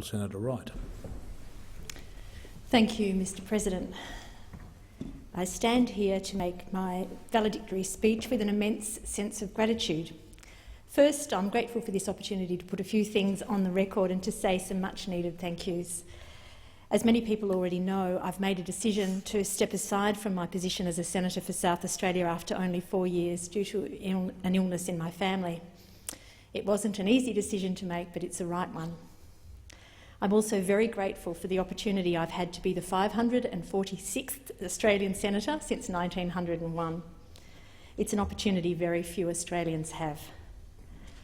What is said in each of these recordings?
Senator Wright. Thank you, Mr. President. I stand here to make my valedictory speech with an immense sense of gratitude. First, I'm grateful for this opportunity to put a few things on the record and to say some much-needed thank yous. As many people already know, I've made a decision to step aside from my position as a Senator for South Australia after only 4 years due to an illness in my family. It wasn't an easy decision to make, but it's the right one. I'm also very grateful for the opportunity I've had to be the 546th Australian Senator since 1901. It's an opportunity very few Australians have.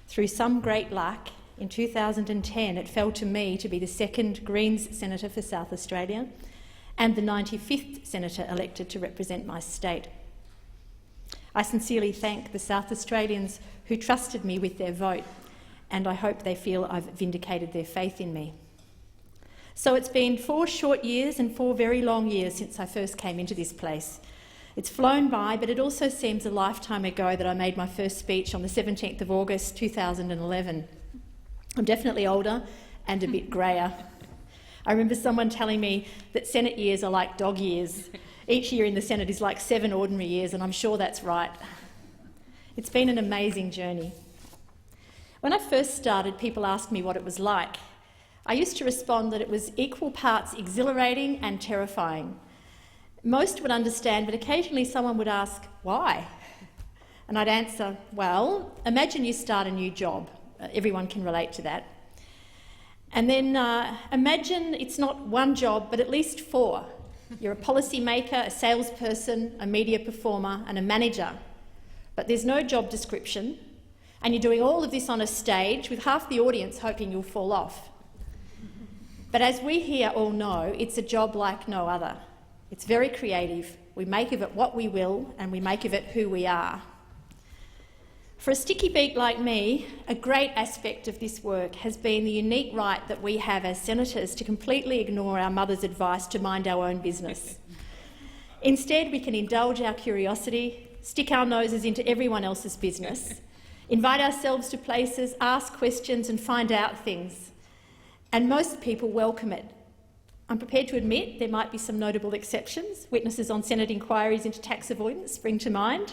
Through some great luck, in 2010 it fell to me to be the second Greens Senator for South Australia and the 95th Senator elected to represent my state. I sincerely thank the South Australians who trusted me with their vote, and I hope they feel I've vindicated their faith in me. So it's been 4 short years and 4 very long years since I first came into this place. It's flown by, but it also seems a lifetime ago that I made my first speech on the 17th of August 2011. I'm definitely older and a bit greyer. I remember someone telling me that Senate years are like dog years. Each year in the Senate is like 7 ordinary years, and I'm sure that's right. It's been an amazing journey. When I first started, people asked me what it was like. I used to respond that it was equal parts exhilarating and terrifying. Most would understand, but occasionally someone would ask, why? And I'd answer, well, imagine you start a new job. Everyone can relate to that. And then imagine it's not one job, but at least 4. You're a policy maker, a salesperson, a media performer, and a manager. But there's no job description, and you're doing all of this on a stage with half the audience hoping you'll fall off. But as we here all know, it's a job like no other. It's very creative. We make of it what we will, and we make of it who we are. For a sticky beak like me, a great aspect of this work has been the unique right that we have as senators to completely ignore our mother's advice to mind our own business. Instead, we can indulge our curiosity, stick our noses into everyone else's business, invite ourselves to places, ask questions and find out things. And most people welcome it. I'm prepared to admit there might be some notable exceptions. Witnesses on Senate inquiries into tax avoidance spring to mind.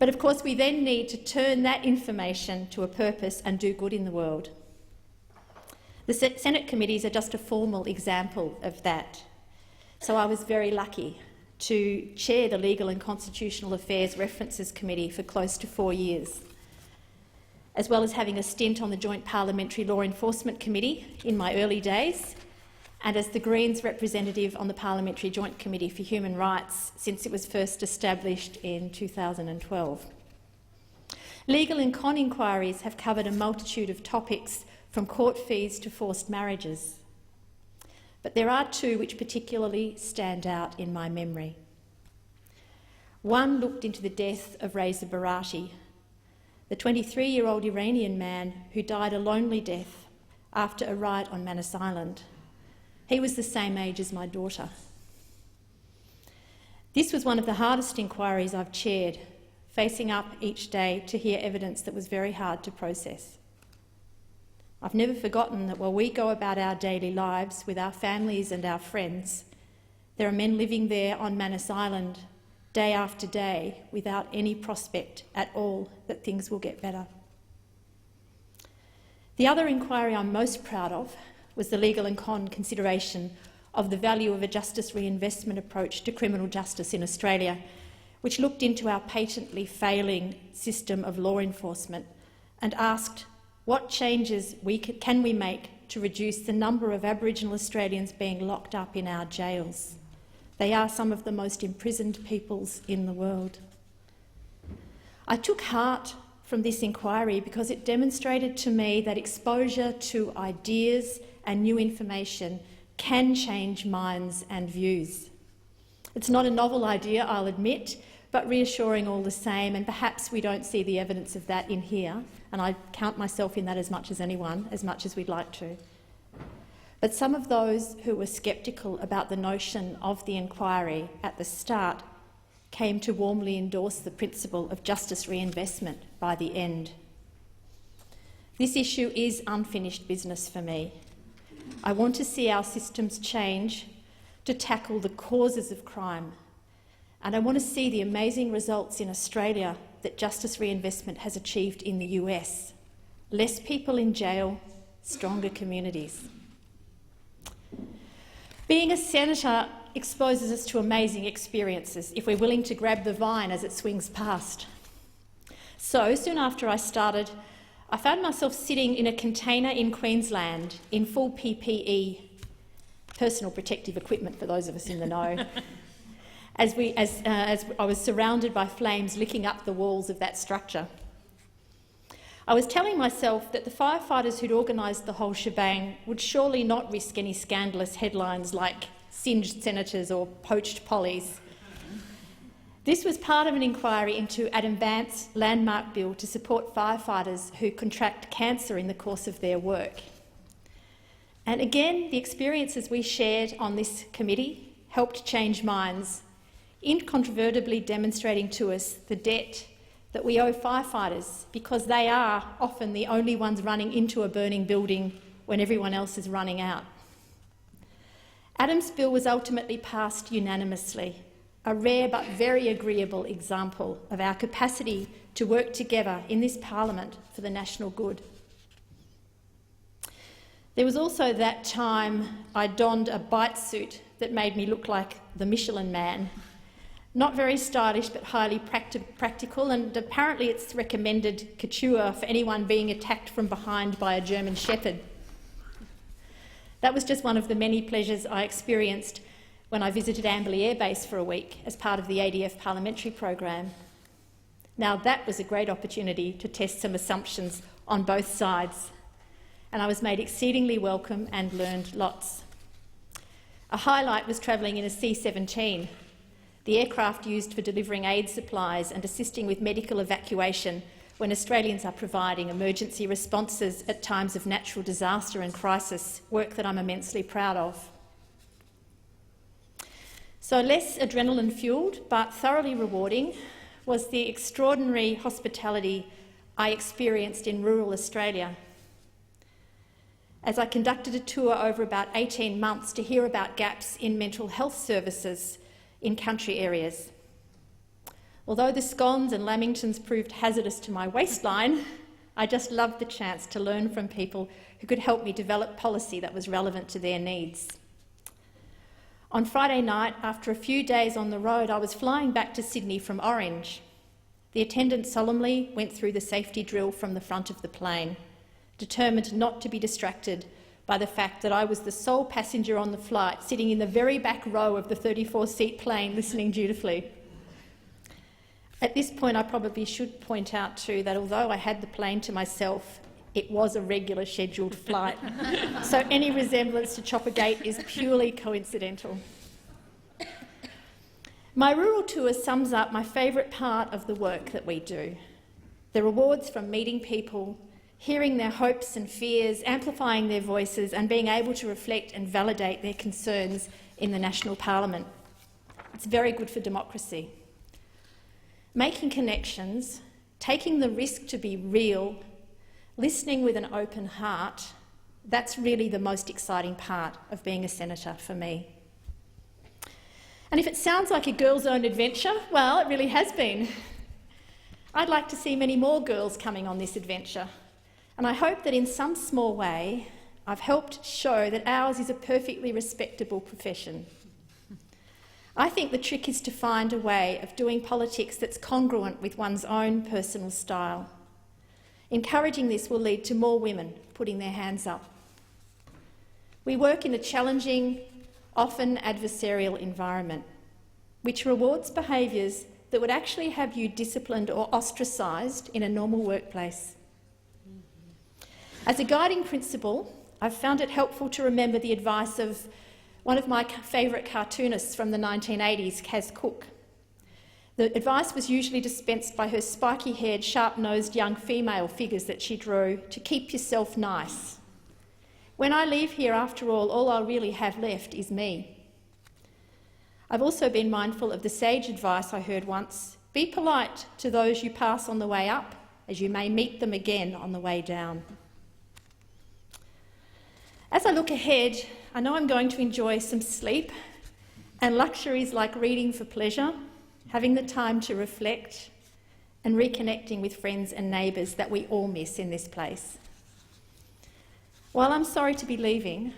But of course we then need to turn that information to a purpose and do good in the world. The Senate committees are just a formal example of that. So I was very lucky to chair the Legal and Constitutional Affairs References Committee for close to 4 years, as well as having a stint on the Joint Parliamentary Law Enforcement Committee in my early days, and as the Greens representative on the Parliamentary Joint Committee for Human Rights since it was first established in 2012. Legal and con inquiries have covered a multitude of topics, from court fees to forced marriages. But there are 2 which particularly stand out in my memory. One looked into the death of Reza Barati, the 23-year-old Iranian man who died a lonely death after a riot on Manus Island. He was the same age as my daughter. This was one of the hardest inquiries I've chaired, facing up each day to hear evidence that was very hard to process. I've never forgotten that while we go about our daily lives with our families and our friends, there are men living there on Manus Island day after day without any prospect at all that things will get better. The other inquiry I'm most proud of was the legal and con consideration of the value of a justice reinvestment approach to criminal justice in Australia, which looked into our patently failing system of law enforcement and asked what changes can we make to reduce the number of Aboriginal Australians being locked up in our jails. They are some of the most imprisoned peoples in the world. I took heart from this inquiry because it demonstrated to me that exposure to ideas and new information can change minds and views. It's not a novel idea, I'll admit, but reassuring all the same, and perhaps we don't see the evidence of that in here, and I count myself in that as much as anyone, as much as we'd like to. But some of those who were sceptical about the notion of the inquiry at the start came to warmly endorse the principle of justice reinvestment by the end. This issue is unfinished business for me. I want to see our systems change to tackle the causes of crime. And I want to see the amazing results in Australia that justice reinvestment has achieved in the US. Less people in jail, stronger communities. Being a senator exposes us to amazing experiences if we're willing to grab the vine as it swings past. So, soon after I started, I found myself sitting in a container in Queensland in full PPE, personal protective equipment for those of us in the know, as I was surrounded by flames licking up the walls of that structure. I was telling myself that the firefighters who'd organised the whole shebang would surely not risk any scandalous headlines like singed senators or poached pollies. This was part of an inquiry into Adam Bandt's landmark bill to support firefighters who contract cancer in the course of their work. And again, the experiences we shared on this committee helped change minds, incontrovertibly demonstrating to us the debt that we owe firefighters because they are often the only ones running into a burning building when everyone else is running out. Adam's bill was ultimately passed unanimously, a rare but very agreeable example of our capacity to work together in this parliament for the national good. There was also that time I donned a bite suit that made me look like the Michelin Man. Not very stylish but highly practical, and apparently it's recommended couture for anyone being attacked from behind by a German Shepherd. That was just one of the many pleasures I experienced when I visited Amberley Air Base for a week as part of the ADF parliamentary program. Now that was a great opportunity to test some assumptions on both sides, and I was made exceedingly welcome and learned lots. A highlight was travelling in a C-17, the aircraft used for delivering aid supplies and assisting with medical evacuation when Australians are providing emergency responses at times of natural disaster and crisis, work that I'm immensely proud of. So less adrenaline-fuelled but thoroughly rewarding was the extraordinary hospitality I experienced in rural Australia as I conducted a tour over about 18 months to hear about gaps in mental health services in country areas. Although the scones and lamingtons proved hazardous to my waistline, I just loved the chance to learn from people who could help me develop policy that was relevant to their needs. On Friday night, after a few days on the road, I was flying back to Sydney from Orange. The attendant solemnly went through the safety drill from the front of the plane, determined not to be distracted by the fact that I was the sole passenger on the flight, sitting in the very back row of the 34-seat plane, listening dutifully. At this point, I probably should point out too that although I had the plane to myself, it was a regular scheduled flight, so any resemblance to Choppergate is purely coincidental. My rural tour sums up my favourite part of the work that we do: the rewards from meeting people, hearing their hopes and fears, amplifying their voices and being able to reflect and validate their concerns in the national parliament. It's very good for democracy. Making connections, taking the risk to be real, listening with an open heart, that's really the most exciting part of being a senator for me. And if it sounds like a girl's own adventure, well, it really has been. I'd like to see many more girls coming on this adventure. And I hope that in some small way I've helped show that ours is a perfectly respectable profession. I think the trick is to find a way of doing politics that's congruent with one's own personal style. Encouraging this will lead to more women putting their hands up. We work in a challenging, often adversarial environment, which rewards behaviours that would actually have you disciplined or ostracised in a normal workplace. As a guiding principle, I've found it helpful to remember the advice of one of my favourite cartoonists from the 1980s, Kaz Cook. The advice was usually dispensed by her spiky-haired, sharp-nosed young female figures that she drew to keep yourself nice. When I leave here, after all I'll really have left is me. I've also been mindful of the sage advice I heard once: be polite to those you pass on the way up, as you may meet them again on the way down. As I look ahead, I know I'm going to enjoy some sleep and luxuries like reading for pleasure, having the time to reflect, and reconnecting with friends and neighbours that we all miss in this place. While I'm sorry to be leaving,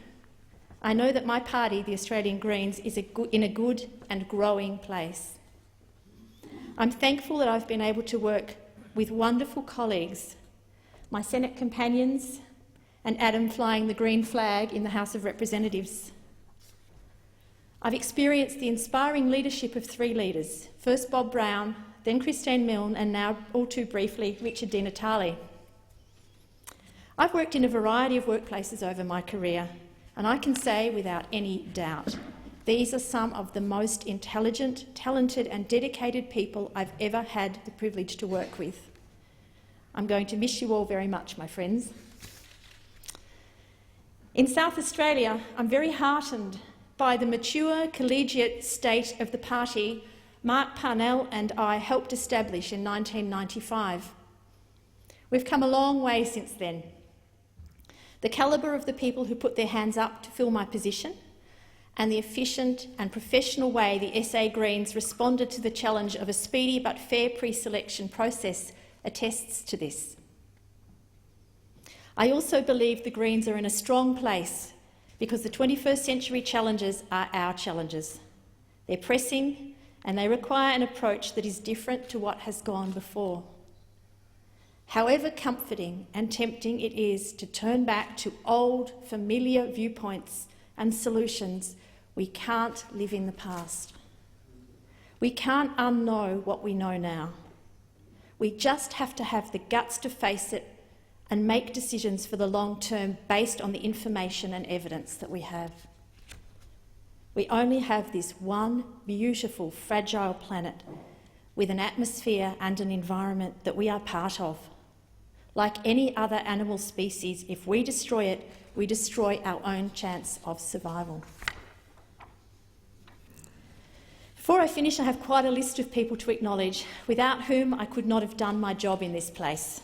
I know that my party, the Australian Greens, is in a good and growing place. I'm thankful that I've been able to work with wonderful colleagues, my Senate companions, and Adam flying the green flag in the House of Representatives. I've experienced the inspiring leadership of three leaders, first Bob Brown, then Christine Milne, and now, all too briefly, Richard Di Natale. I've worked in a variety of workplaces over my career, and I can say without any doubt, these are some of the most intelligent, talented and dedicated people I've ever had the privilege to work with. I'm going to miss you all very much, my friends. In South Australia, I'm very heartened by the mature, collegiate state of the party Mark Parnell and I helped establish in 1995. We've come a long way since then. The calibre of the people who put their hands up to fill my position and the efficient and professional way the SA Greens responded to the challenge of a speedy but fair pre-selection process attests to this. I also believe the Greens are in a strong place because the 21st century challenges are our challenges. They're pressing and they require an approach that is different to what has gone before. However comforting and tempting it is to turn back to old, familiar viewpoints and solutions, we can't live in the past. We can't unknow what we know now. We just have to have the guts to face it and make decisions for the long term based on the information and evidence that we have. We only have this one beautiful, fragile planet with an atmosphere and an environment that we are part of. Like any other animal species, if we destroy it, we destroy our own chance of survival. Before I finish, I have quite a list of people to acknowledge, without whom I could not have done my job in this place.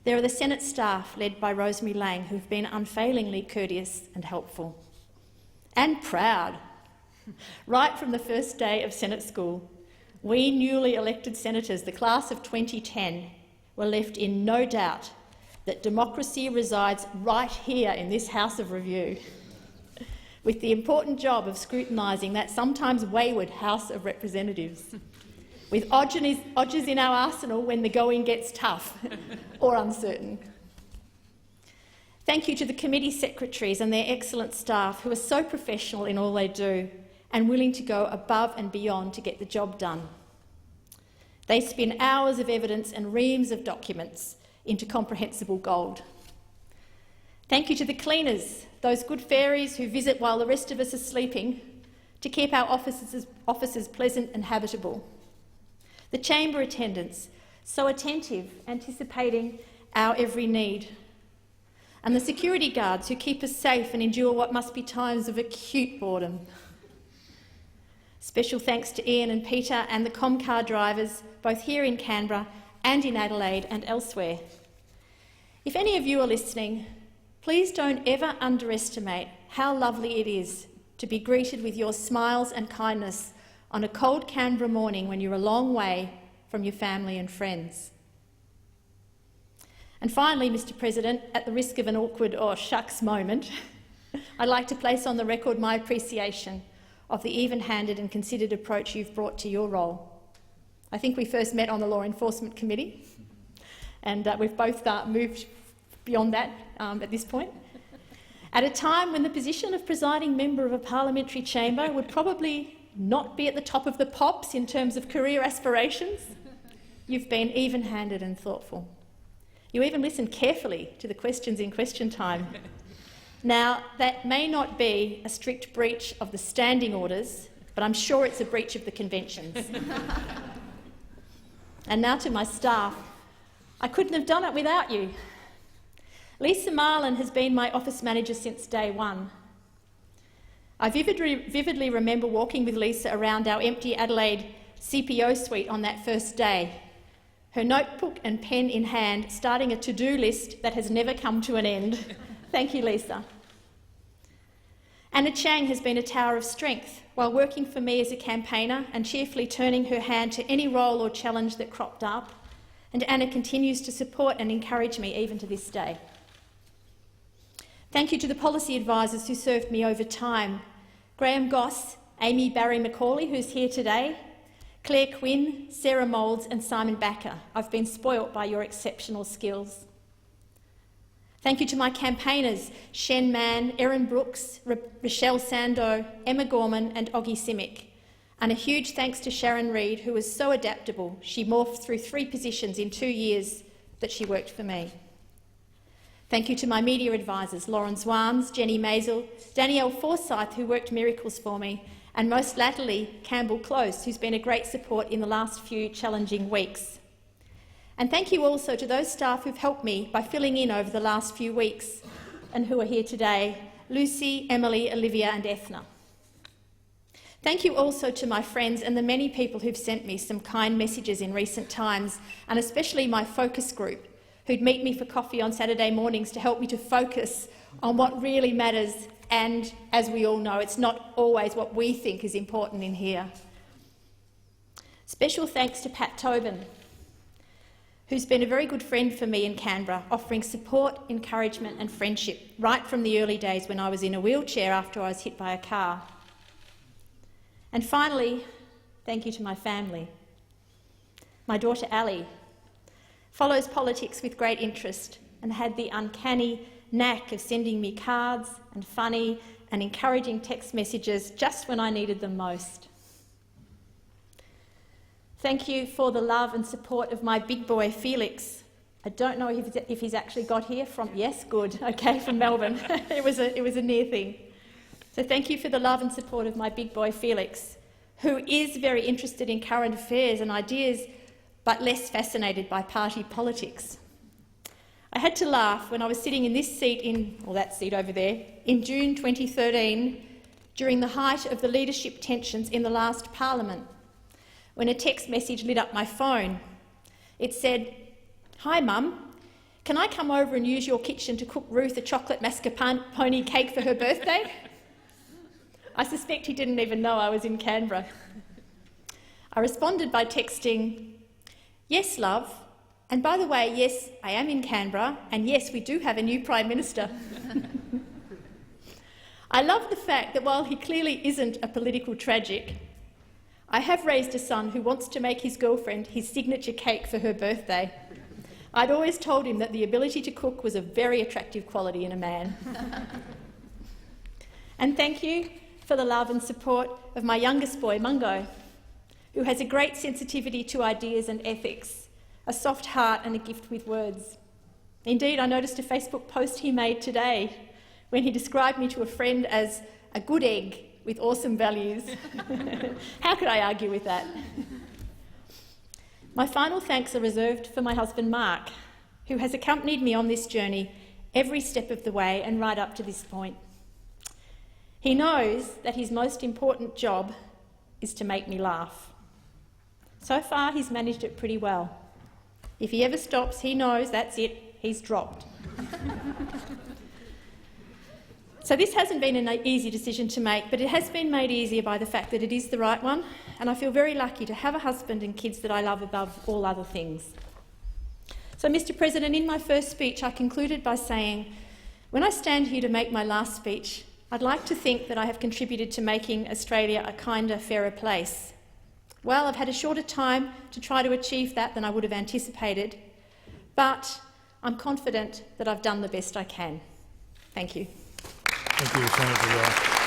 There are the Senate staff, led by Rosemary Lang, who have been unfailingly courteous and helpful. And proud. Right from the first day of Senate school, we newly elected senators, the class of 2010, were left in no doubt that democracy resides right here in this House of Review, with the important job of scrutinising that sometimes wayward House of Representatives, with odgers in our arsenal when the going gets tough or uncertain. Thank you to the committee secretaries and their excellent staff who are so professional in all they do and willing to go above and beyond to get the job done. They spin hours of evidence and reams of documents into comprehensible gold. Thank you to the cleaners, those good fairies who visit while the rest of us are sleeping to keep our offices pleasant and habitable. The chamber attendants, so attentive, anticipating our every need. And the security guards who keep us safe and endure what must be times of acute boredom. Special thanks to Ian and Peter and the Comcar drivers, both here in Canberra and in Adelaide and elsewhere. If any of you are listening, please don't ever underestimate how lovely it is to be greeted with your smiles and kindness on a cold Canberra morning when you're a long way from your family and friends. And finally, Mr. President, at the risk of an awkward "oh shucks" moment, I'd like to place on the record my appreciation of the even-handed and considered approach you've brought to your role. I think we first met on the Law Enforcement Committee, and we've both moved beyond that at this point. At a time when the position of presiding member of a parliamentary chamber would probably not be at the top of the pops in terms of career aspirations, you've been even-handed and thoughtful. You even listened carefully to the questions in question time. Now, that may not be a strict breach of the standing orders, but I'm sure it's a breach of the conventions. And now to my staff. I couldn't have done it without you. Lisa Marlin has been my office manager since day one. I vividly remember walking with Lisa around our empty Adelaide CPO suite on that first day, her notebook and pen in hand, starting a to-do list that has never come to an end. Thank you, Lisa. Anna Chang has been a tower of strength while working for me as a campaigner and cheerfully turning her hand to any role or challenge that cropped up, and Anna continues to support and encourage me even to this day. Thank you to the policy advisors who served me over time: Graham Goss, Amy Barry-Macaulay, who's here today, Claire Quinn, Sarah Moulds and Simon Backer. I've been spoilt by your exceptional skills. Thank you to my campaigners, Shen Mann, Erin Brooks, Rochelle Sando, Emma Gorman and Oggy Simic. And a huge thanks to Sharon Reid, who was so adaptable. She morphed through 3 positions in 2 years that she worked for me. Thank you to my media advisors, Lauren Zwans, Jenny Maisel, Danielle Forsyth, who worked miracles for me, and most latterly, Campbell Close, who's been a great support in the last few challenging weeks. And thank you also to those staff who've helped me by filling in over the last few weeks and who are here today: Lucy, Emily, Olivia and Ethna. Thank you also to my friends and the many people who've sent me some kind messages in recent times, and especially my focus group, who'd meet me for coffee on Saturday mornings to help me to focus on what really matters. And as we all know, it's not always what we think is important in here. Special thanks to Pat Tobin, who's been a very good friend for me in Canberra, offering support, encouragement and friendship right from the early days when I was in a wheelchair after I was hit by a car. And finally, thank you to my family. My daughter Ali follows politics with great interest and had the uncanny knack of sending me cards and funny and encouraging text messages just when I needed them most. Thank you for the love and support of my big boy Felix. I don't know if he's actually got here from, yes, good, okay, from Melbourne. it was a near thing. So thank you for the love and support of my big boy Felix, who is very interested in current affairs and ideas, but less fascinated by party politics. I had to laugh when I was sitting in this seat that seat over there, in June 2013, during the height of the leadership tensions in the last Parliament, when a text message lit up my phone. It said, "Hi Mum, can I come over and use your kitchen to cook Ruth a chocolate mascarpone cake for her birthday?" I suspect he didn't even know I was in Canberra. I responded by texting, "Yes, love. And by the way, yes, I am in Canberra, and yes, we do have a new Prime Minister." I love the fact that while he clearly isn't a political tragic, I have raised a son who wants to make his girlfriend his signature cake for her birthday. I'd always told him that the ability to cook was a very attractive quality in a man. And thank you for the love and support of my youngest boy, Mungo, who has a great sensitivity to ideas and ethics, a soft heart and a gift with words. Indeed, I noticed a Facebook post he made today when he described me to a friend as a good egg with awesome values. How could I argue with that? My final thanks are reserved for my husband Mark, who has accompanied me on this journey every step of the way and right up to this point. He knows that his most important job is to make me laugh. So far, he's managed it pretty well. If he ever stops, he knows that's it, he's dropped. So this hasn't been an easy decision to make, but it has been made easier by the fact that it is the right one, and I feel very lucky to have a husband and kids that I love above all other things. So, Mr. President, in my first speech, I concluded by saying, when I stand here to make my last speech, I'd like to think that I have contributed to making Australia a kinder, fairer place. Well, I've had a shorter time to try to achieve that than I would have anticipated, but I'm confident that I've done the best I can. Thank you. Thank you, Senator Wright.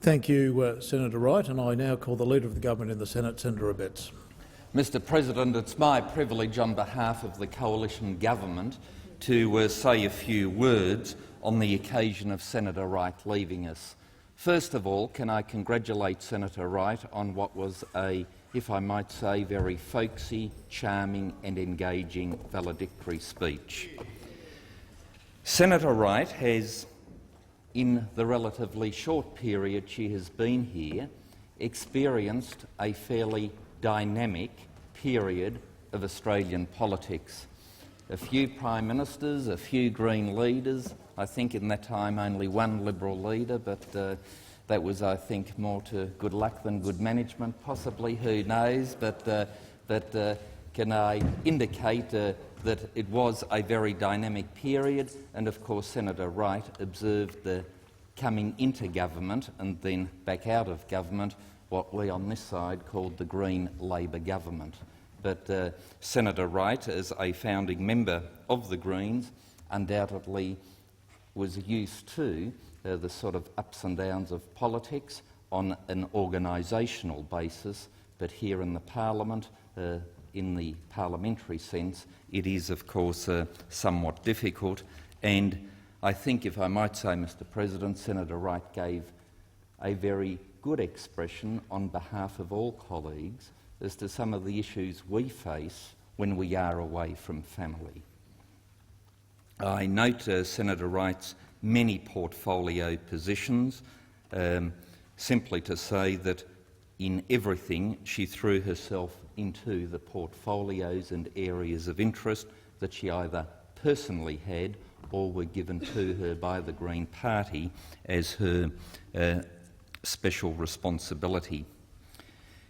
Thank you, Senator Wright, and I now call the Leader of the Government in the Senate, Senator Abetz. Mr President, it's my privilege on behalf of the Coalition Government to say a few words on the occasion of Senator Wright leaving us. First of all, can I congratulate Senator Wright on what was a, if I might say, very folksy, charming and engaging valedictory speech. Senator Wright has, in the relatively short period she has been here, experienced a fairly dynamic period of Australian politics. A few Prime Ministers, a few Green leaders, I think in that time only one Liberal leader, but that was, I think, more to good luck than good management, possibly, who knows, but can I indicate that it was a very dynamic period, and of course Senator Wright observed the coming into government and then back out of government, what we on this side called the Green Labor government. But Senator Wright, as a founding member of the Greens, undoubtedly was used to the sort of ups and downs of politics on an organisational basis, but here in the Parliament, in the parliamentary sense, it is of course somewhat difficult, and I think, if I might say, Mr President, Senator Wright gave a very good expression on behalf of all colleagues as to some of the issues we face when we are away from family. I note Senator Wright's many portfolio positions, simply to say that in everything she threw herself into the portfolios and areas of interest that she either personally had or were given to her by the Green Party as her special responsibility.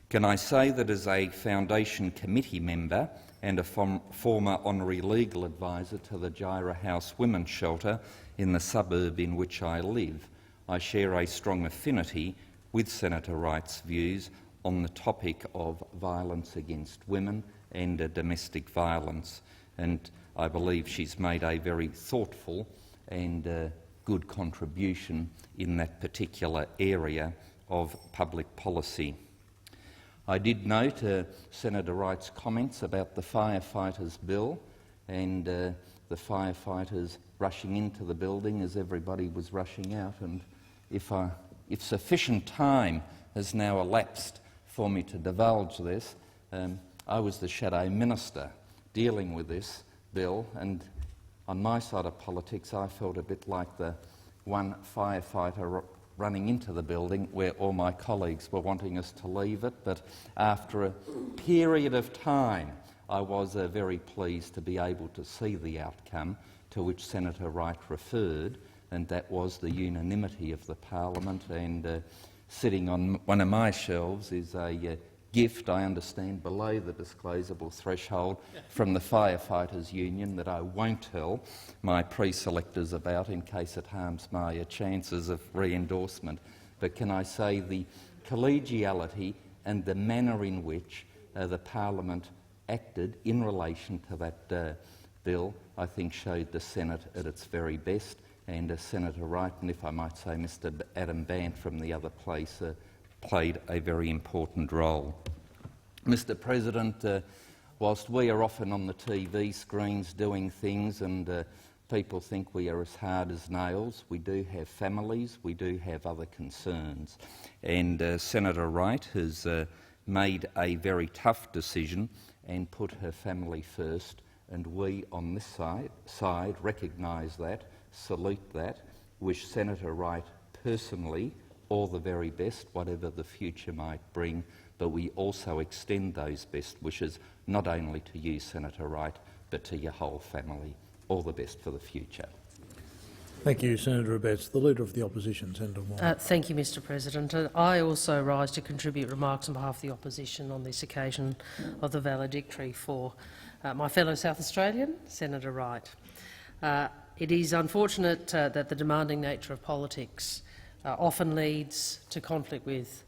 Can I say that as a Foundation Committee member and a former honorary legal advisor to the Gyra House Women's Shelter in the suburb in which I live, I share a strong affinity with Senator Wright's views on the topic of violence against women and domestic violence, and I believe she's made a very thoughtful and good contribution in that particular area of public policy. I did note Senator Wright's comments about the firefighters' bill and the firefighters rushing into the building as everybody was rushing out, and if sufficient time has now elapsed for me to divulge this, I was the shadow minister dealing with this bill, and on my side of politics I felt a bit like the one firefighter running into the building where all my colleagues were wanting us to leave it, but after a period of time I was very pleased to be able to see the outcome to which Senator Wright referred, and that was the unanimity of the Parliament, and sitting on one of my shelves is a gift, I understand, below the disclosable threshold from the Firefighters Union that I won't tell my pre-selectors about in case it harms my chances of re-endorsement. But can I say the collegiality and the manner in which the Parliament acted in relation to that bill, I think showed the Senate at its very best, and Senator Wright, and if I might say Mr Adam Bant from the other place, played a very important role. Mr President, whilst we are often on the TV screens doing things and people think we are as hard as nails, we do have families, we do have other concerns, and Senator Wright has made a very tough decision and put her family first, and we on this side recognise that, salute that, wish Senator Wright personally all the very best, whatever the future might bring, but we also extend those best wishes not only to you, Senator Wright, but to your whole family. All the best for the future. Thank you, Senator Abetz. The Leader of the Opposition, Senator Wong. Thank you, Mr President. I also rise to contribute remarks on behalf of the Opposition on this occasion of the valedictory for my fellow South Australian, Senator Wright. It is unfortunate that the demanding nature of politics often leads to conflict with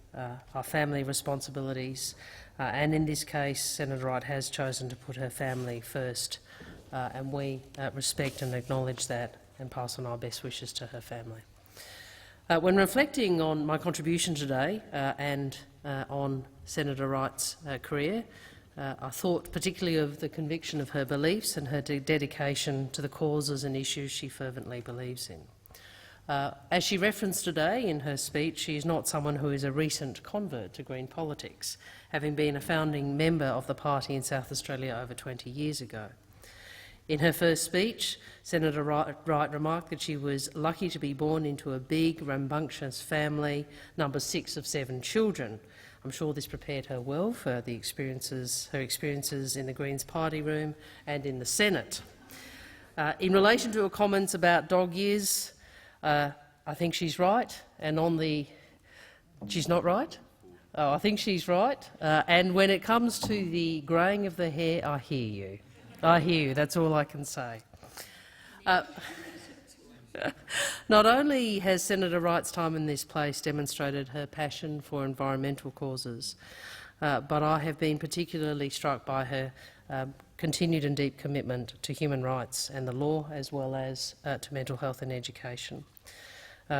our family responsibilities, and in this case Senator Wright has chosen to put her family first, and we respect and acknowledge that and pass on our best wishes to her family. When reflecting on my contribution today and on Senator Wright's career, I thought particularly of the conviction of her beliefs and her dedication to the causes and issues she fervently believes in. As she referenced today in her speech, she is not someone who is a recent convert to Green politics, having been a founding member of the party in South Australia over 20 years ago. In her first speech, Senator Wright remarked that she was lucky to be born into a big, rambunctious family, number 6 of 7 children. I'm sure this prepared her well for her experiences in the Greens party room and in the Senate. In relation to her comments about dog years, I think she's right, and on the... She's not right? Oh, I think she's right. And when it comes to the greying of the hair, I hear you. I hear you, that's all I can say. Not only has Senator Wright's time in this place demonstrated her passion for environmental causes, but I have been particularly struck by her continued and deep commitment to human rights and the law, as well as to mental health and education.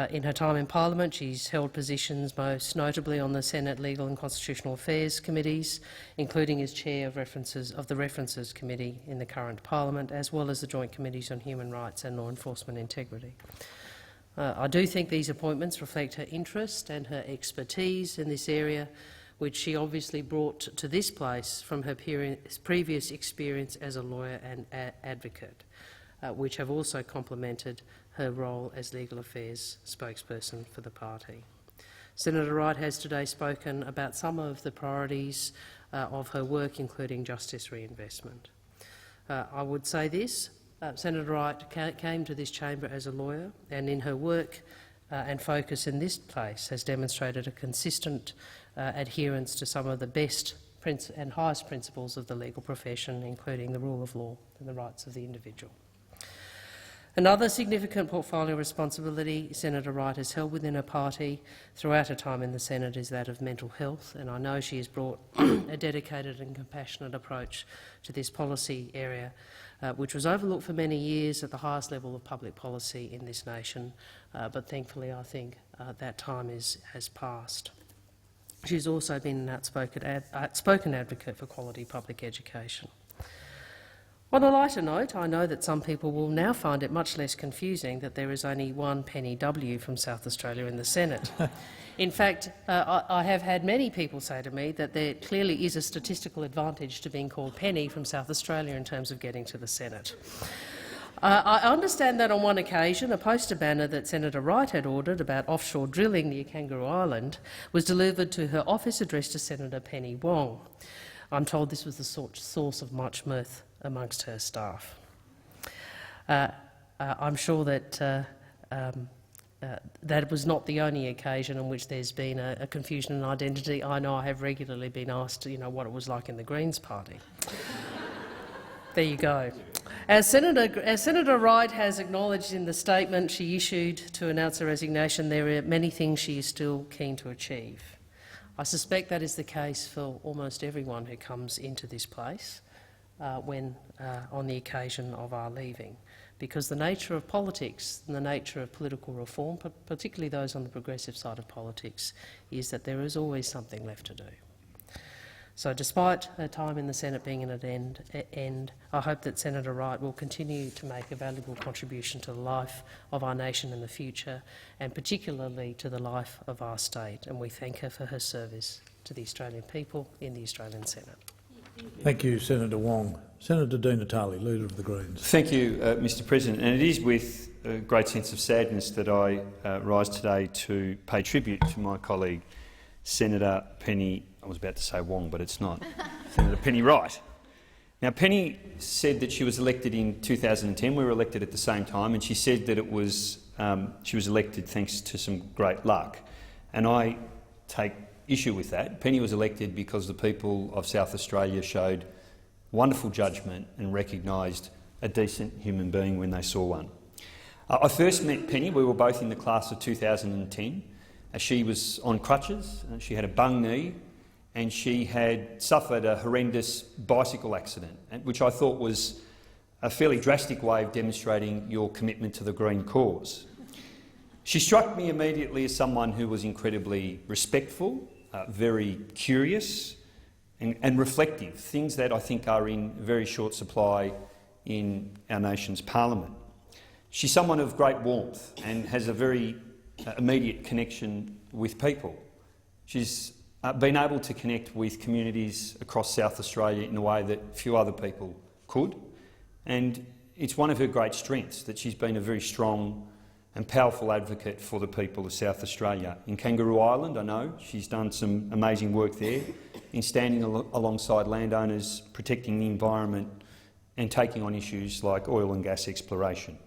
In her time in Parliament, she's held positions most notably on the Senate Legal and Constitutional Affairs Committees, including as chair of the References Committee in the current Parliament, as well as the Joint Committees on Human Rights and Law Enforcement Integrity. I do think these appointments reflect her interest and her expertise in this area, which she obviously brought to this place from her previous experience as a lawyer and advocate, which have also complemented her role as legal affairs spokesperson for the party. Senator Wright has today spoken about some of the priorities of her work, including justice reinvestment. I would say this. Senator Wright came to this chamber as a lawyer, and in her work and focus in this place has demonstrated a consistent adherence to some of the best and highest principles of the legal profession, including the rule of law and the rights of the individual. Another significant portfolio responsibility Senator Wright has held within her party throughout her time in the Senate is that of mental health, and I know she has brought a dedicated and compassionate approach to this policy area, which was overlooked for many years at the highest level of public policy in this nation, but thankfully I think that time has passed. She's also been an outspoken advocate for quality public education. On a lighter note, I know that some people will now find it much less confusing that there is only one Penny W from South Australia in the Senate. In fact, I have had many people say to me that there clearly is a statistical advantage to being called Penny from South Australia in terms of getting to the Senate. I understand that on one occasion a poster banner that Senator Wright had ordered about offshore drilling near Kangaroo Island was delivered to her office addressed to Senator Penny Wong. I'm told this was the source of much mirth amongst her staff. I'm sure that that was not the only occasion on which there's been a confusion in identity. I know I have regularly been asked, what it was like in the Greens party. There you go. As Senator Wright has acknowledged in the statement she issued to announce her resignation, there are many things she is still keen to achieve. I suspect that is the case for almost everyone who comes into this place on the occasion of our leaving, because the nature of politics and the nature of political reform, particularly those on the progressive side of politics, is that there is always something left to do. So despite her time in the Senate being at an end, I hope that Senator Wright will continue to make a valuable contribution to the life of our nation in the future, and particularly to the life of our state, and we thank her for her service to the Australian people in the Australian Senate. Thank you, Senator Wong. Senator Di Natale, Leader of the Greens. Thank you, Mr President. And it is with a great sense of sadness that I rise today to pay tribute to my colleague, Senator Penny, I was about to say Wong, but it's not, Senator Penny Wright. Now, Penny said that she was elected in 2010. We were elected at the same time, and she said that she was elected thanks to some great luck. And I take issue with that. Penny was elected because the people of South Australia showed wonderful judgment and recognised a decent human being when they saw one. I first met Penny, we were both in the class of 2010. She was on crutches, she had a bung knee, and she had suffered a horrendous bicycle accident, which I thought was a fairly drastic way of demonstrating your commitment to the Green cause. She struck me immediately as someone who was incredibly respectful, very curious and reflective, things that I think are in very short supply in our nation's parliament. She's someone of great warmth and has a very immediate connection with people. She's been able to connect with communities across South Australia in a way that few other people could, and it's one of her great strengths that she's been a very strong and powerful advocate for the people of South Australia. In Kangaroo Island, I know she's done some amazing work there in standing alongside landowners, protecting the environment and taking on issues like oil and gas exploration.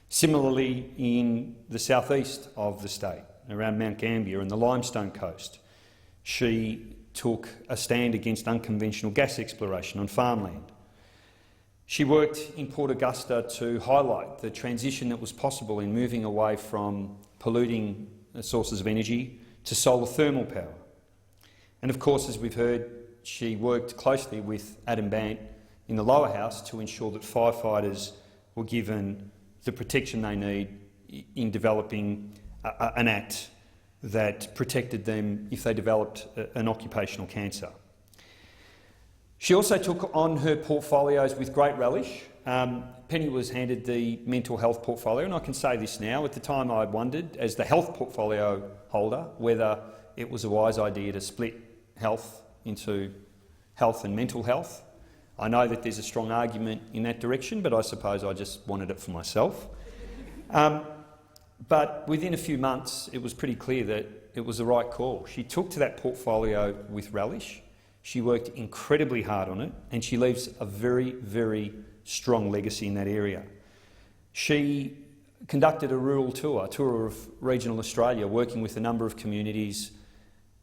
Similarly, in the southeast of the state, around Mount Gambier and the Limestone Coast, she took a stand against unconventional gas exploration on farmland. She worked in Port Augusta to highlight the transition that was possible in moving away from polluting sources of energy to solar thermal power. And of course, as we've heard, she worked closely with Adam Bant in the lower house to ensure that firefighters were given the protection they need in developing an act that protected them if they developed an occupational cancer. She also took on her portfolios with great relish. Penny was handed the mental health portfolio, and I can say this now. At the time I wondered, as the health portfolio holder, whether it was a wise idea to split health into health and mental health. I know that there's a strong argument in that direction, but I suppose I just wanted it for myself. But within a few months, it was pretty clear that it was the right call. She took to that portfolio with relish. She worked incredibly hard on it, and she leaves a very, very strong legacy in that area. She conducted a rural tour, a tour of regional Australia, working with a number of communities,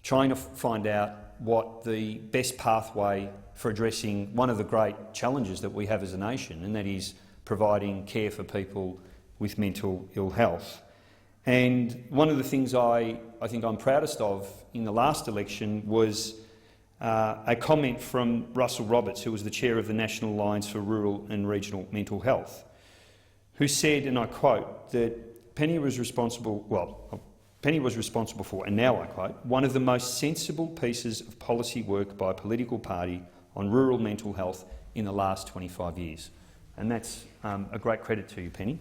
trying to find out what the best pathway for addressing one of the great challenges that we have as a nation, and that is providing care for people with mental ill health. And one of the things I think I'm proudest of in the last election was a comment from Russell Roberts, who was the chair of the National Alliance for Rural and Regional Mental Health, who said, and I quote, that Penny was responsible for, and now I quote, one of the most sensible pieces of policy work by a political party on rural mental health in the last 25 years. And that's a great credit to you, Penny.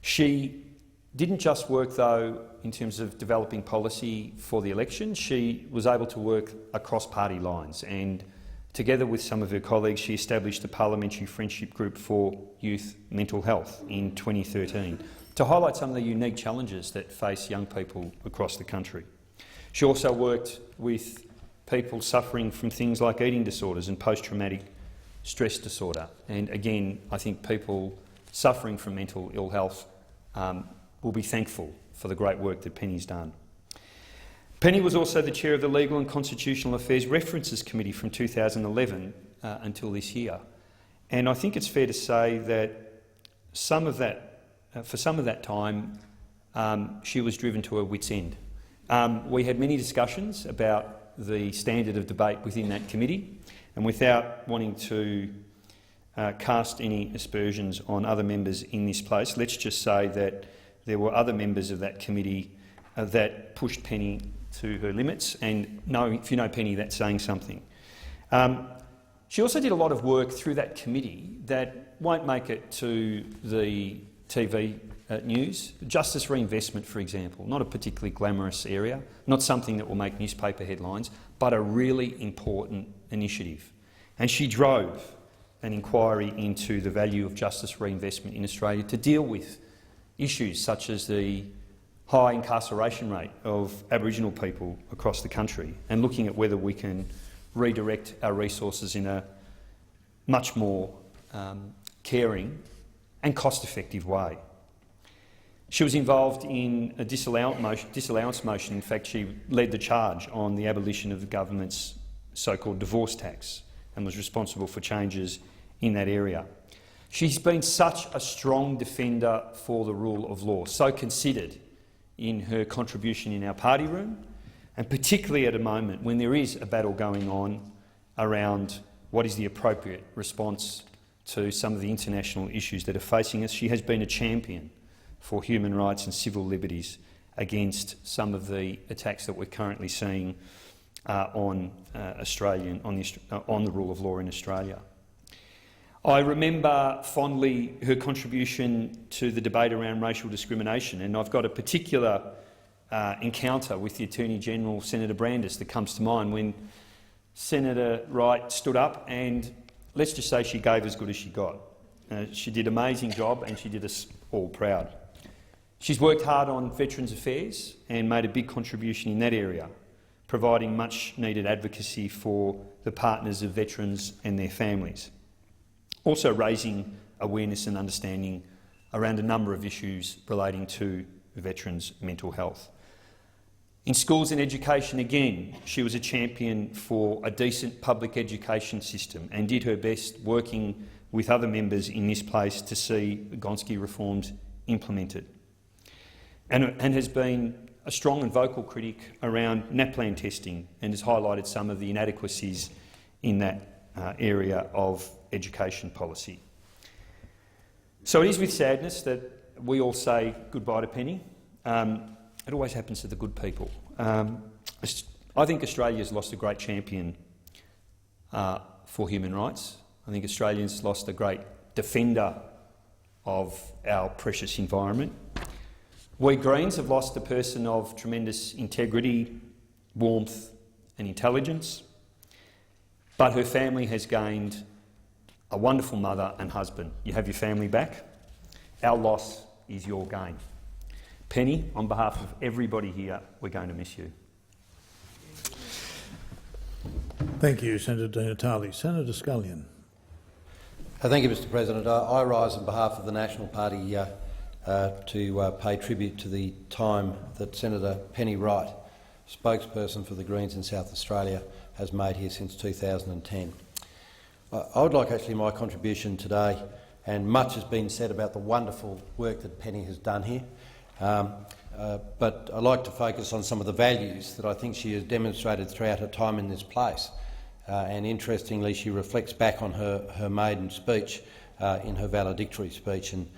She didn't just work, though, in terms of developing policy for the election. She was able to work across party lines, and together with some of her colleagues, she established a parliamentary friendship group for youth mental health in 2013 to highlight some of the unique challenges that face young people across the country. She also worked with people suffering from things like eating disorders and post-traumatic stress disorder. And again, I think people suffering from mental ill health will be thankful for the great work that Penny's done. Penny was also the chair of the Legal and Constitutional Affairs References Committee from 2011 until this year. And I think it's fair to say that for some of that time, she was driven to her wit's end. We had many discussions about the standard of debate within that committee, and without wanting to cast any aspersions on other members in this place, let's just say that there were other members of that committee that pushed Penny to her limits, and if you know Penny, that's saying something. She also did a lot of work through that committee that won't make it to the TV news. Justice reinvestment, for example, not a particularly glamorous area, not something that will make newspaper headlines, but a really important initiative. And she drove an inquiry into the value of justice reinvestment in Australia to deal with issues such as the high incarceration rate of Aboriginal people across the country, and looking at whether we can redirect our resources in a much more caring and cost-effective way. She was involved in a disallowance motion. In fact, she led the charge on the abolition of the government's so-called divorce tax and was responsible for changes in that area. She's been such a strong defender for the rule of law, so considered in her contribution in our party room, and particularly at a moment when there is a battle going on around what is the appropriate response to some of the international issues that are facing us. She has been a champion for human rights and civil liberties against some of the attacks that we're currently seeing on the rule of law in Australia. I remember fondly her contribution to the debate around racial discrimination, and I've got a particular encounter with the Attorney-General, Senator Brandis, that comes to mind when Senator Wright stood up and, let's just say, she gave as good as she got. She did an amazing job and she did us all proud. She's worked hard on Veterans Affairs and made a big contribution in that area, providing much-needed advocacy for the partners of veterans and their families. Also raising awareness and understanding around a number of issues relating to veterans' mental health. In schools and education, again, she was a champion for a decent public education system and did her best working with other members in this place to see Gonski reforms implemented. And has been a strong and vocal critic around NAPLAN testing and has highlighted some of the inadequacies in that area of education policy. So it is with sadness that we all say goodbye to Penny. It always happens to the good people. I think Australia's lost a great champion for human rights. I think Australians lost a great defender of our precious environment. We Greens have lost a person of tremendous integrity, warmth and intelligence, but her family has gained a wonderful mother and husband. You have your family back. Our loss is your gain. Penny, on behalf of everybody here, we're going to miss you. Thank you, Senator Di Natale. Senator Scullion. Thank you, Mr President. I rise on behalf of the National Party to pay tribute to the time that Senator Penny Wright, spokesperson for the Greens in South Australia, has made here since 2010. I would like actually my contribution today, and much has been said about the wonderful work that Penny has done here, but I'd like to focus on some of the values that I think she has demonstrated throughout her time in this place. And interestingly, she reflects back on her maiden speech in her valedictory speech, and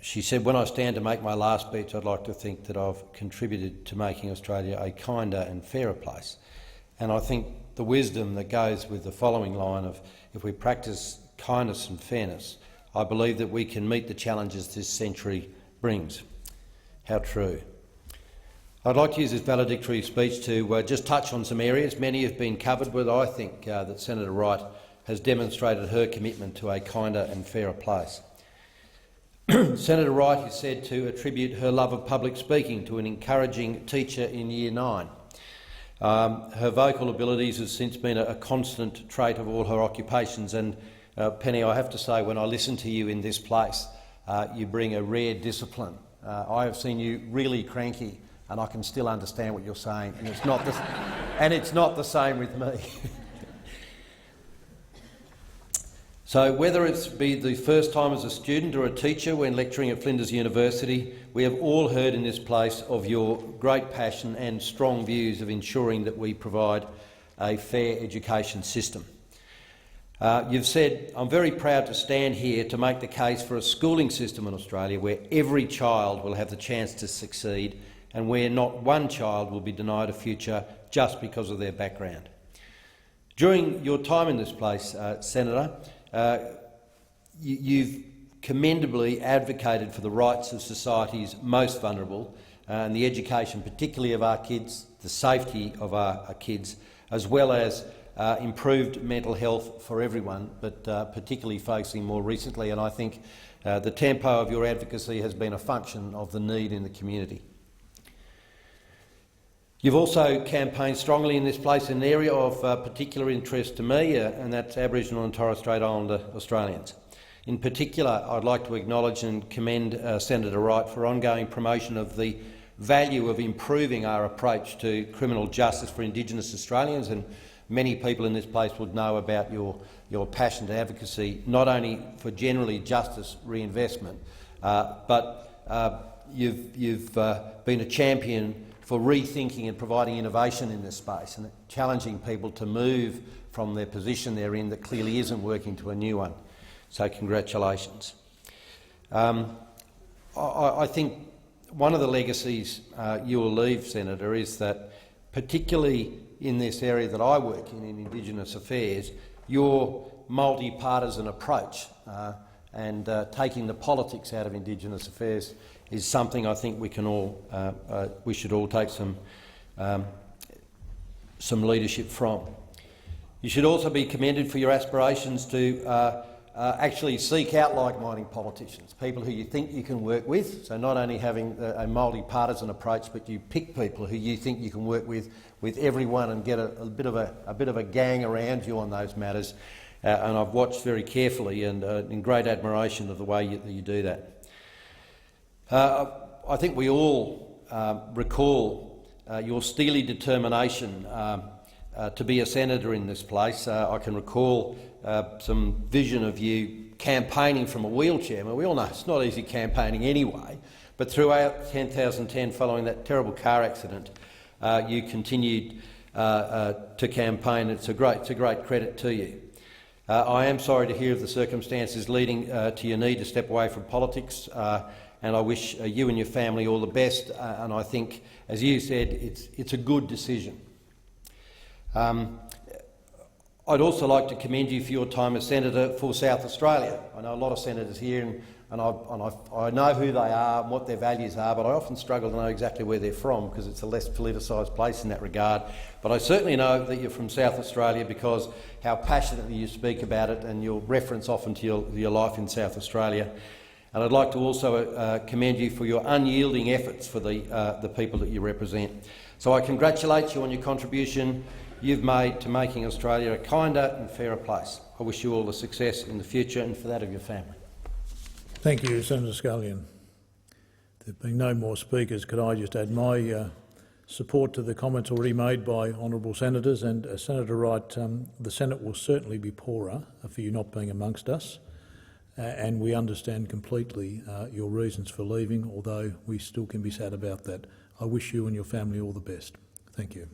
she said, "When I stand to make my last speech, I'd like to think that I've contributed to making Australia a kinder and fairer place." And I think the wisdom that goes with the following line of, if we practice kindness and fairness, I believe that we can meet the challenges this century brings. How true. I'd like to use this valedictory speech to just touch on some areas. Many have been covered, but I think that Senator Wright has demonstrated her commitment to a kinder and fairer place. Senator Wright is said to attribute her love of public speaking to an encouraging teacher in Year 9. Her vocal abilities have since been a constant trait of all her occupations, and Penny, I have to say, when I listen to you in this place, you bring a rare discipline. I have seen you really cranky, and I can still understand what you're saying, and it's not the same with me. So whether it's be the first time as a student or a teacher when lecturing at Flinders University, we have all heard in this place of your great passion and strong views of ensuring that we provide a fair education system. You've said, "I'm very proud to stand here to make the case for a schooling system in Australia where every child will have the chance to succeed and where not one child will be denied a future just because of their background." During your time in this place, Senator, you've commendably advocated for the rights of society's most vulnerable and the education particularly of our kids, the safety of our kids, as well as improved mental health for everyone, but particularly focusing more recently, and I think the tempo of your advocacy has been a function of the need in the community. You've also campaigned strongly in this place in an area of particular interest to me, and that's Aboriginal and Torres Strait Islander Australians. In particular, I'd like to acknowledge and commend Senator Wright for ongoing promotion of the value of improving our approach to criminal justice for Indigenous Australians, and many people in this place would know about your passionate advocacy, not only for generally justice reinvestment, but you've been a champion for rethinking and providing innovation in this space and challenging people to move from their position they're in that clearly isn't working to a new one. So congratulations. I think one of the legacies you will leave, Senator, is that particularly in this area that I work in Indigenous affairs, your multi-partisan approach and taking the politics out of Indigenous affairs is something I think we can all, we should all take some leadership from. You should also be commended for your aspirations to actually seek out like-minded politicians, people who you think you can work with. So not only having a multi-partisan approach, but you pick people who you think you can work with everyone and get a bit of a gang around you on those matters. And I've watched very carefully and in great admiration of the way you do that. I think we all recall your steely determination to be a senator in this place. I can recall some vision of you campaigning from a wheelchair. Well, we all know it's not easy campaigning anyway, but throughout 2010, following that terrible car accident, you continued to campaign. It's a great credit to you. I am sorry to hear of the circumstances leading to your need to step away from politics, and I wish you and your family all the best. And I think, as you said, it's a good decision. I'd also like to commend you for your time as Senator for South Australia. I know a lot of senators here, and I know who they are and what their values are, but I often struggle to know exactly where they're from because it's a less politicised place in that regard. But I certainly know that you're from South Australia because how passionately you speak about it and your reference often to your life in South Australia. And I'd like to also commend you for your unyielding efforts for the people that you represent. So I congratulate you on your contribution you've made to making Australia a kinder and fairer place. I wish you all the success in the future and for that of your family. Thank you, Senator Scullion. There being no more speakers, could I just add my support to the comments already made by honourable senators, and Senator Wright, the Senate will certainly be poorer for you not being amongst us, and we understand completely your reasons for leaving, although we still can be sad about that. I wish you and your family all the best. Thank you.